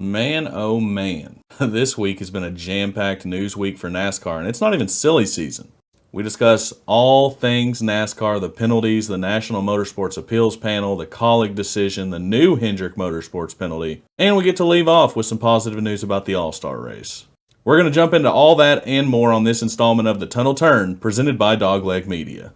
Man, oh man, this week has been a jam-packed news week for NASCAR, and it's not even silly season. We discuss all things NASCAR, the penalties, the National Motorsports Appeals Panel, the Kaulig decision, the new Hendrick Motorsports penalty, and we get to leave off with some positive news about the All-Star race. We're going to jump into all that and more on this installment of The Tunnel Turn, presented by Dogleg Media.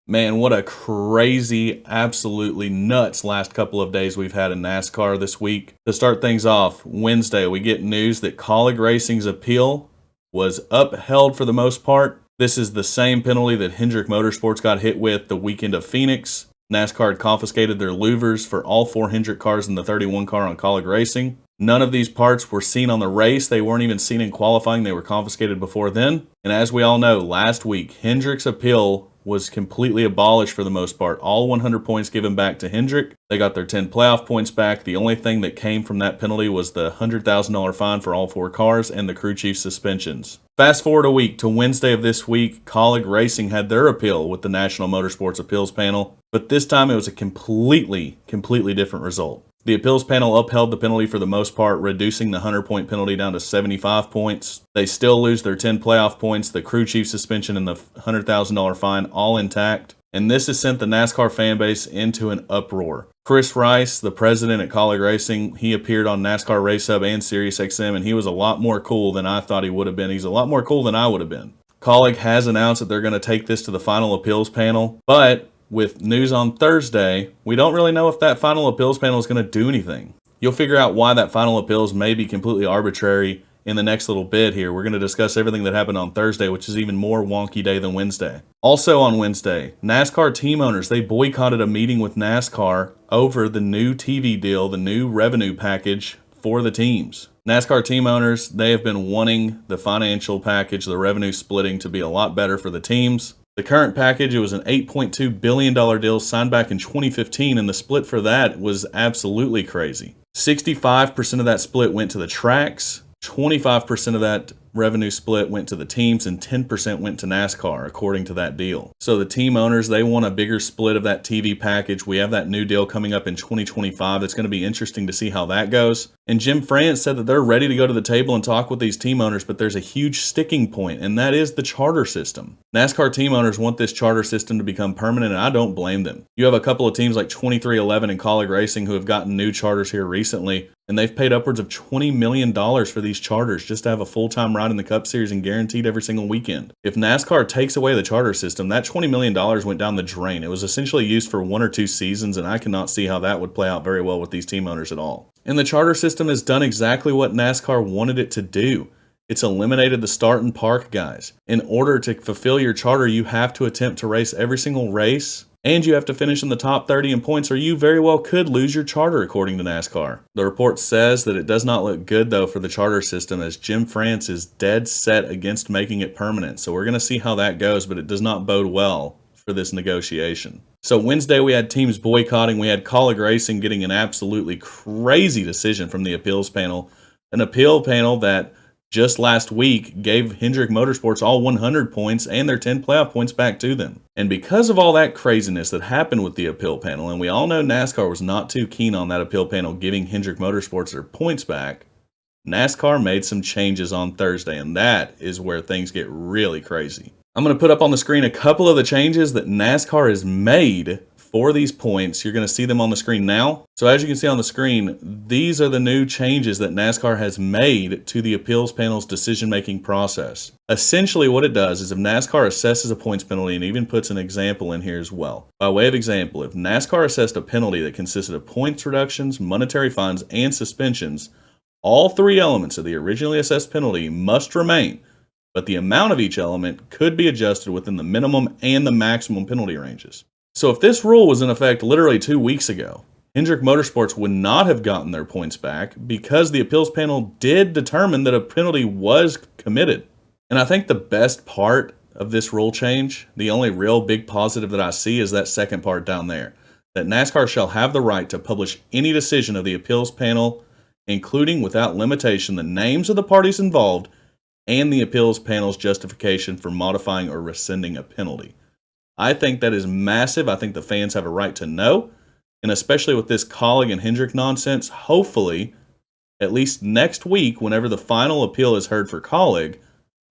Man, what a crazy, absolutely nuts last couple of days we've had in NASCAR this week. To start things off, Wednesday we get news that Kaulig Racing's appeal was upheld for the most part. This is the same penalty that Hendrick Motorsports got hit with the weekend of Phoenix. NASCAR had confiscated their louvers for all 4 Hendrick cars and the 31 car on Kaulig Racing. None of these parts were seen on the race. They weren't even seen in qualifying. They were confiscated before then. And as we all know, last week, Hendrick's appeal was completely abolished for the most part. All 100 points given back to Hendrick. They got their 10 playoff points back. The only thing that came from that penalty was the $100,000 fine for all 4 cars and the crew chief suspensions. Fast forward a week to Wednesday of this week, Kaulig Racing had their appeal with the National Motorsports Appeals Panel, but this time it was a completely different result. The appeals panel upheld the penalty for the most part, reducing the 100-point penalty down to 75 points. They still lose their 10 playoff points, the crew chief suspension, and the $100,000 fine, all intact. And this has sent the NASCAR fan base into an uproar. Chris Rice, the president at Kaulig Racing, he appeared on NASCAR Race Hub and SiriusXM, and he was a lot more cool than I thought he would have been. He's a lot more cool than I would have been. Kaulig has announced that they're going to take this to the final appeals panel, but with news on Thursday, we don't really know if that final appeals panel is going to do anything. You'll figure out why that final appeals may be completely arbitrary in the next little bit here. We're going to discuss everything that happened on Thursday, which is even more wonky day than Wednesday. Also on Wednesday, NASCAR team owners, they boycotted a meeting with NASCAR over the new TV deal, the new revenue package for the teams. NASCAR team owners, they have been wanting the financial package, the revenue splitting, to be a lot better for the teams. The current package, it was an $8.2 billion deal signed back in 2015, and the split for that was absolutely crazy. 65% of that split went to the tracks, 25% of that revenue split went to the teams, and 10% went to NASCAR, according to that deal. So the team owners, they want a bigger split of that TV package. We have that new deal coming up in 2025. It's going to be interesting to see how that goes. And Jim France said that they're ready to go to the table and talk with these team owners, but there's a huge sticking point, and that is the charter system. NASCAR team owners want this charter system to become permanent, and I don't blame them. You have a couple of teams like 2311 and Kaulig Racing who have gotten new charters here recently, and they've paid upwards of $20 million for these charters just to have a full-time ride in the Cup Series and guaranteed every single weekend. If NASCAR takes away the charter system, that $20 million went down the drain. It was essentially used for 1 or 2 seasons, and I cannot see how that would play out very well with these team owners at all. And the charter system has done exactly what NASCAR wanted it to do. It's eliminated the start and park guys. In order to fulfill your charter, you have to attempt to race every single race, and you have to finish in the top 30 in points, or you very well could lose your charter, according to NASCAR. The report says that it does not look good, though, for the charter system, as Jim France is dead set against making it permanent. So we're going to see how that goes, but it does not bode well for this negotiation. So Wednesday we had teams boycotting. We had Kaulig Racing getting an absolutely crazy decision from the appeals panel. An appeal panel that just last week gave Hendrick Motorsports all 100 points and their 10 playoff points back to them. And because of all that craziness that happened with the appeal panel, and we all know NASCAR was not too keen on that appeal panel giving Hendrick Motorsports their points back, NASCAR made some changes on Thursday, and that is where things get really crazy. I'm going to put up on the screen a couple of the changes that NASCAR has made for these points. You're going to see them on the screen now. So as you can see on the screen, these are the new changes that NASCAR has made to the appeals panel's decision-making process. Essentially what it does is if NASCAR assesses a points penalty, and even puts an example in here as well. By way of example, if NASCAR assessed a penalty that consisted of points reductions, monetary fines, and suspensions, all 3 elements of the originally assessed penalty must remain, but the amount of each element could be adjusted within the minimum and the maximum penalty ranges. So if this rule was in effect literally 2 weeks ago, Hendrick Motorsports would not have gotten their points back because the appeals panel did determine that a penalty was committed. And I think the best part of this rule change, the only real big positive that I see, is that second part down there, that NASCAR shall have the right to publish any decision of the appeals panel, including without limitation the names of the parties involved and the appeals panel's justification for modifying or rescinding a penalty. I think that is massive. I think the fans have a right to know. And especially with this Kaulig and Hendrick nonsense, hopefully, at least next week, whenever the final appeal is heard for Kaulig,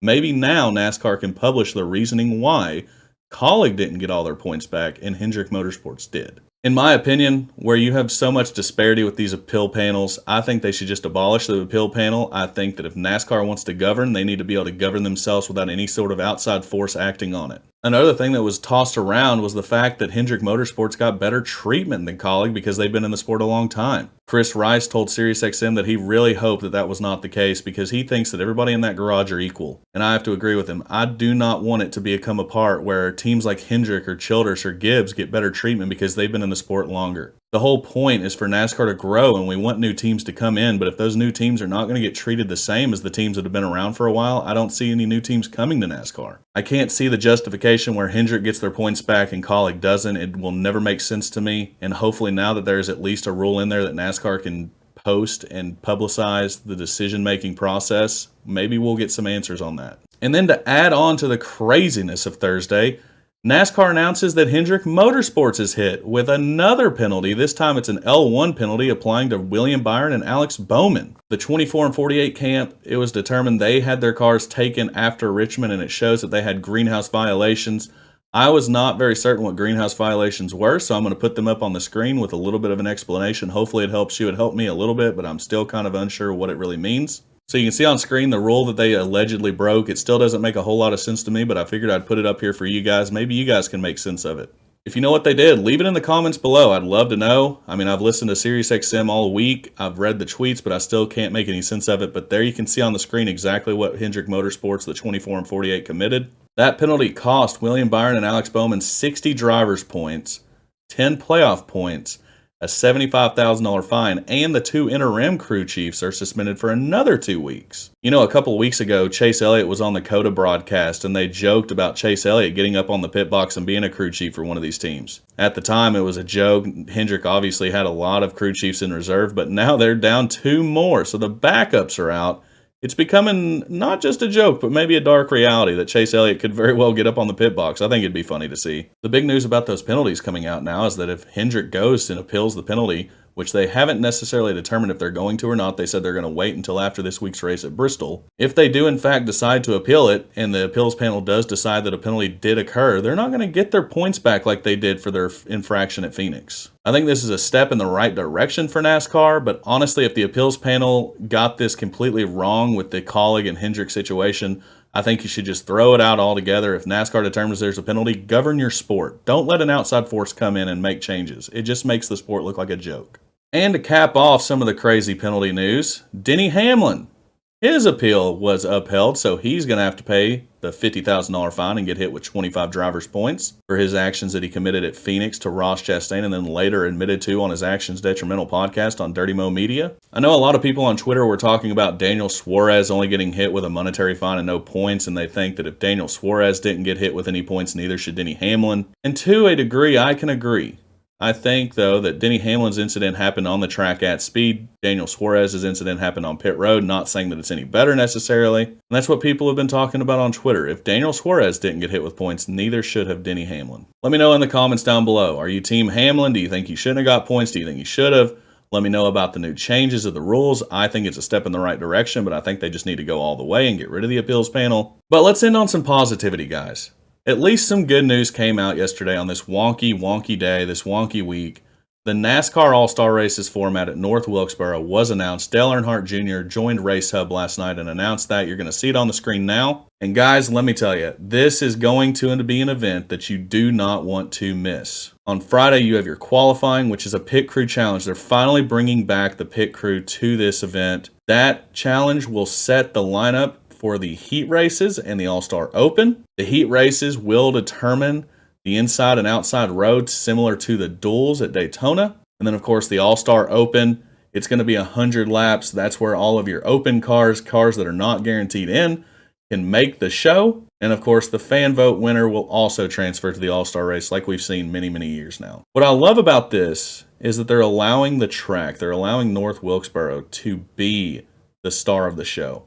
maybe now NASCAR can publish the reasoning why Kaulig didn't get all their points back and Hendrick Motorsports did. In my opinion, where you have so much disparity with these appeal panels, I think they should just abolish the appeal panel. I think that if NASCAR wants to govern, they need to be able to govern themselves without any sort of outside force acting on it. Another thing that was tossed around was the fact that Hendrick Motorsports got better treatment than Kaulig because they've been in the sport a long time. Chris Rice told SiriusXM that he really hoped that that was not the case because he thinks that everybody in that garage are equal. And I have to agree with him. I do not want it to become a part where teams like Hendrick or Childress or Gibbs get better treatment because they've been in the sport longer. The whole point is for NASCAR to grow, and we want new teams to come in, but if those new teams are not going to get treated the same as the teams that have been around for a while, I don't see any new teams coming to NASCAR. I can't see the justification where Hendrick gets their points back and Kaulig doesn't. It will never make sense to me, and hopefully now that there's at least a rule in there that NASCAR can post and publicize the decision-making process, maybe we'll get some answers on that. And then to add on to the craziness of Thursday, NASCAR announces that Hendrick Motorsports is hit with another penalty. This time it's an L1 penalty applying to William Byron and Alex Bowman. The 24 and 48 camp, it was determined they had their cars taken after Richmond, and it shows that they had greenhouse violations. I was not very certain what greenhouse violations were, so I'm going to put them up on the screen with a little bit of an explanation. Hopefully it helps you. It helped me a little bit, but I'm still kind of unsure what it really means. So you can see on screen the rule that they allegedly broke. It still doesn't make a whole lot of sense to me, but I figured I'd put it up here for you guys. Maybe you guys can make sense of it. If you know what they did, leave it in the comments below. I'd love to know. I mean, I've listened to SiriusXM all week. I've read the tweets, but I still can't make any sense of it. But there you can see on the screen exactly what Hendrick Motorsports, the 24 and 48, committed. That penalty cost William Byron and Alex Bowman 60 driver's points, 10 playoff points, a $75,000 fine, and the 2 interim crew chiefs are suspended for another 2 weeks. You know, a couple of weeks ago, Chase Elliott was on the COTA broadcast, and they joked about Chase Elliott getting up on the pit box and being a crew chief for one of these teams. At the time, it was a joke. Hendrick obviously had a lot of crew chiefs in reserve, but now they're down 2 more, so the backups are out. It's becoming not just a joke, but maybe a dark reality that Chase Elliott could very well get up on the pit box. I think it'd be funny to see. The big news about those penalties coming out now is that if Hendrick goes and appeals the penalty, which they haven't necessarily determined if they're going to or not, they said they're going to wait until after this week's race at Bristol. If they do in fact decide to appeal it, and the appeals panel does decide that a penalty did occur, they're not going to get their points back like they did for their infraction at Phoenix. I think this is a step in the right direction for NASCAR, but honestly, if the appeals panel got this completely wrong with the Kaulig and Hendrick situation, I think you should just throw it out altogether. If NASCAR determines there's a penalty, govern your sport. Don't let an outside force come in and make changes. It just makes the sport look like a joke. And to cap off some of the crazy penalty news, Denny Hamlin. His appeal was upheld, so he's going to have to pay the $50,000 fine and get hit with 25 driver's points for his actions that he committed at Phoenix to Ross Chastain and then later admitted to on his Actions Detrimental podcast on Dirty Mo Media. I know a lot of people on Twitter were talking about Daniel Suarez only getting hit with a monetary fine and no points, and they think that if Daniel Suarez didn't get hit with any points, neither should Denny Hamlin. And to a degree, I can agree. I think, though, that Denny Hamlin's incident happened on the track at speed. Daniel Suarez's incident happened on pit road, not saying that it's any better necessarily. And that's what people have been talking about on Twitter. If Daniel Suarez didn't get hit with points, neither should have Denny Hamlin. Let me know in the comments down below. Are you Team Hamlin? Do you think he shouldn't have got points? Do you think he should have? Let me know about the new changes of the rules. I think it's a step in the right direction, but I think they just need to go all the way and get rid of the appeals panel. But let's end on some positivity, guys. At least some good news came out yesterday on this wonky day, this wonky week. The NASCAR All-Star Races format at North Wilkesboro was announced. Dale Earnhardt Jr. joined Race Hub last night and announced that. You're going to see it on the screen now. And guys, let me tell you, this is going to be an event that you do not want to miss. On Friday, you have your qualifying, which is a pit crew challenge. They're finally bringing back the pit crew to this event. That challenge will set the lineup for the heat races and the All-Star Open. The heat races will determine the inside and outside roads similar to the duels at Daytona. And then, of course, the All-Star Open, it's going to be 100 laps. That's where all of your open cars that are not guaranteed in, can make the show. And, of course, the fan vote winner will also transfer to the All-Star race like we've seen many years now. What I love about this is that they're allowing the track, they're allowing North Wilkesboro to be the star of the show.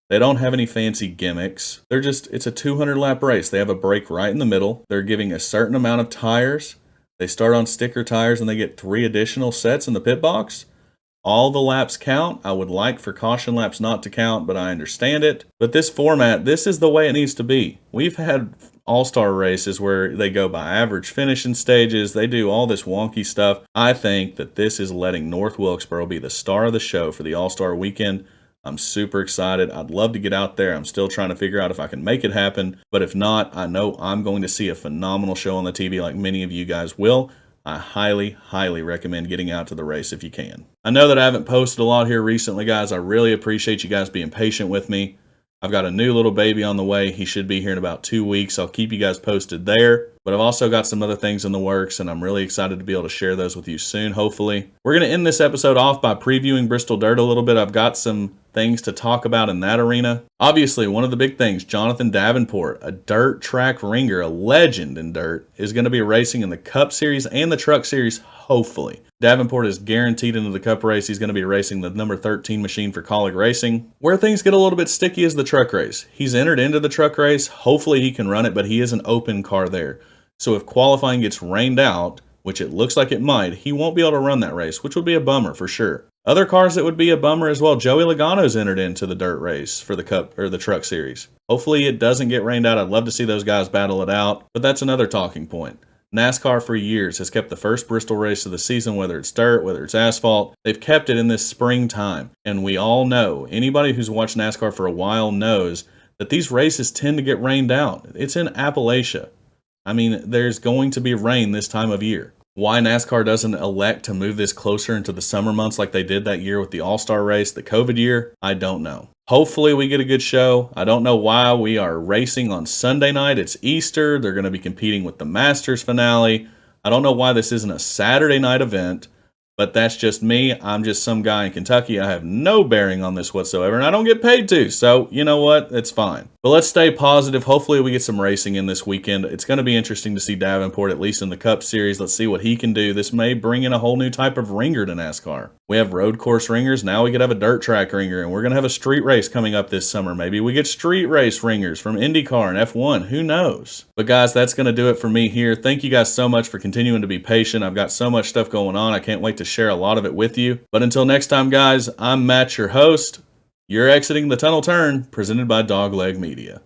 They don't have any fancy gimmicks. It's a 200 lap race. They have a break right in the middle. They're giving a certain amount of tires. They start on sticker tires and they get 3 additional sets in the pit box. All the laps count. I would like for caution laps not to count, but I understand it. But this format, this is the way it needs to be. We've had all-star races where they go by average finishing stages. They do all this wonky stuff. I think that this is letting North Wilkesboro be the star of the show for the all-star weekend. I'm super excited. I'd love to get out there. I'm still trying to figure out if I can make it happen. But if not, I know I'm going to see a phenomenal show on the TV like many of you guys will. I highly, highly recommend getting out to the race if you can. I know that I haven't posted a lot here recently, guys. I really appreciate you guys being patient with me. I've got a new little baby on the way. He should be here in about 2 weeks. I'll keep you guys posted there. But I've also got some other things in the works, and I'm really excited to be able to share those with you soon, hopefully. We're going to end this episode off by previewing Bristol Dirt a little bit. I've got some things to talk about in that arena. Obviously, one of the big things, Jonathan Davenport, a dirt track ringer, a legend in dirt, is going to be racing in the Cup Series and the Truck Series, hopefully. Davenport is guaranteed into the Cup race. He's going to be racing the number 13 machine for Kaulig Racing. Where things get a little bit sticky is the truck race. He's entered into the truck race. Hopefully he can run it, but he is an open car there. So if qualifying gets rained out, which it looks like it might, he won't be able to run that race, which would be a bummer for sure. Other cars that would be a bummer as well, Joey Logano's entered into the dirt race for the Cup or the Truck Series. Hopefully it doesn't get rained out. I'd love to see those guys battle it out, but that's another talking point. NASCAR for years has kept the first Bristol race of the season, whether it's dirt, whether it's asphalt. They've kept it in this springtime. And we all know, anybody who's watched NASCAR for a while knows that these races tend to get rained out. It's in Appalachia. I mean, there's going to be rain this time of year. Why NASCAR doesn't elect to move this closer into the summer months like they did that year with the All-Star race, the COVID year, I don't know. Hopefully we get a good show. I don't know why we are racing on Sunday night. It's Easter. They're going to be competing with the Masters finale. I don't know why this isn't a Saturday night event, but that's just me. I'm just some guy in Kentucky. I have no bearing on this whatsoever, and I don't get paid to. So, you know what? It's fine. But let's stay positive. Hopefully we get some racing in this weekend. It's going to be interesting to see Davenport, at least in the Cup Series. Let's see what he can do. This may bring in a whole new type of ringer to NASCAR. We have road course ringers. Now we could have a dirt track ringer, and we're going to have a street race coming up this summer. Maybe we get street race ringers from IndyCar and F1. Who knows? But guys, that's going to do it for me here. Thank you guys so much for continuing to be patient. I've got so much stuff going on. I can't wait to share a lot of it with you. But until next time, guys, I'm Matt, your host. You're exiting the tunnel turn, presented by Dogleg Media.